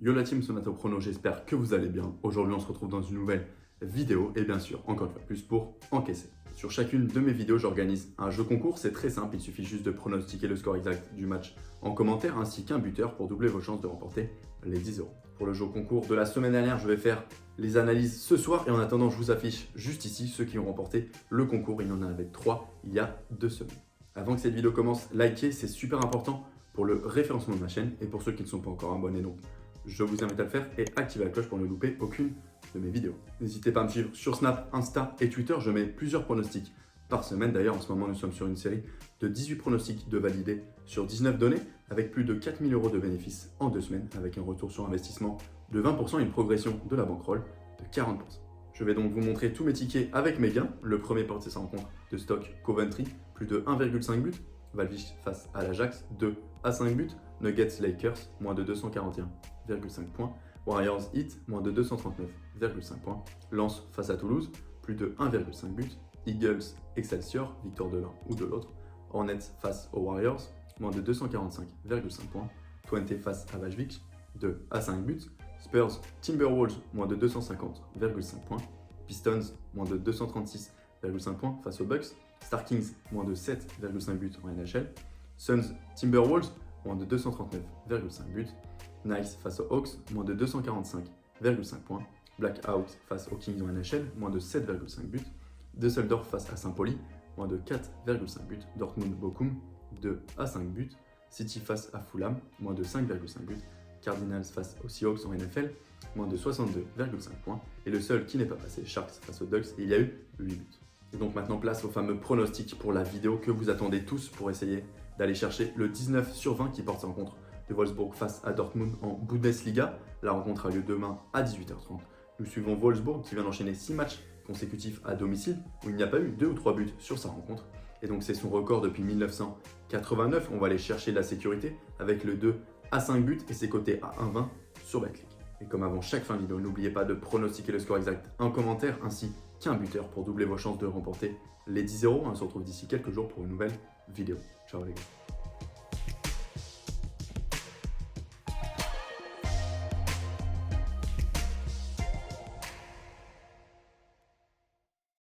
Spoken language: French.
Yo la team, Sonato Chrono, j'espère que vous allez bien. Aujourd'hui, on se retrouve dans une nouvelle vidéo et bien sûr, encore une fois plus pour encaisser. Sur chacune de mes vidéos, j'organise un jeu concours. C'est très simple, il suffit juste de pronostiquer le score exact du match en commentaire ainsi qu'un buteur pour doubler vos chances de remporter les 10 euros. Pour le jeu concours de la semaine dernière, je vais faire les analyses ce soir et en attendant, je vous affiche juste ici ceux qui ont remporté le concours. Il y en avait 3 il y a 2 semaines. Avant que cette vidéo commence, likez, c'est super important pour le référencement de ma chaîne et pour ceux qui ne sont pas encore abonnés. Donc, je vous invite à le faire et activez la cloche pour ne louper aucune de mes vidéos. N'hésitez pas à me suivre sur Snap, Insta et Twitter. Je mets plusieurs pronostics par semaine. D'ailleurs, en ce moment, nous sommes sur une série de 18 pronostics de validés sur 19 données avec plus de 4000 euros de bénéfices en 2 semaines avec un retour sur investissement de 20% et une progression de la bankroll de 40%. Je vais donc vous montrer tous mes tickets avec mes gains. Le premier portait sa rencontre de Stoke Coventry, plus de 1,5 buts. Valvich face à l'Ajax, 2 à 5 buts. Nuggets Lakers, moins de 241,5 points. Warriors Heat, moins de 239,5 points. Lens face à Toulouse, plus de 1,5 buts. Eagles Excelsior, victoire de l'un ou de l'autre. Hornets face aux Warriors, moins de 245,5 points. Twente face à Valvich, 2 à 5 buts. Spurs Timberwolves, moins de 250,5 points. Pistons, moins de 236,5 points face aux Bucks. Star Kings, moins de 7,5 buts en NHL. Suns Timberwolves, moins de 239,5 buts. Nice face aux Hawks, moins de 245,5 points. Blackout face aux Kings en NHL, moins de 7,5 buts. Düsseldorf face à Saint-Pauli, moins de 4,5 buts. Dortmund Bochum, 2 à 5 buts. City face à Fulham, moins de 5,5 buts. Cardinals face aux Seahawks en NFL, moins de 62,5 points. Et le seul qui n'est pas passé, Sharks face aux Ducks, et il y a eu 8 buts. Et donc maintenant place au fameux pronostic pour la vidéo que vous attendez tous pour essayer d'aller chercher le 19 sur 20 qui porte sa rencontre de Wolfsburg face à Dortmund en Bundesliga. La rencontre a lieu demain à 18h30. Nous suivons Wolfsburg qui vient d'enchaîner 6 matchs consécutifs à domicile où il n'y a pas eu 2 ou 3 buts sur sa rencontre. Et donc c'est son record depuis 1989. On va aller chercher la sécurité avec le 2 à 5 buts et ses cotés à 1,20 sur Betclic. Et comme avant chaque fin de vidéo, n'oubliez pas de pronostiquer le score exact en commentaire ainsi qu'un buteur pour doubler vos chances de remporter les 10 euros. On se retrouve d'ici quelques jours pour une nouvelle vidéo. Ciao les gars.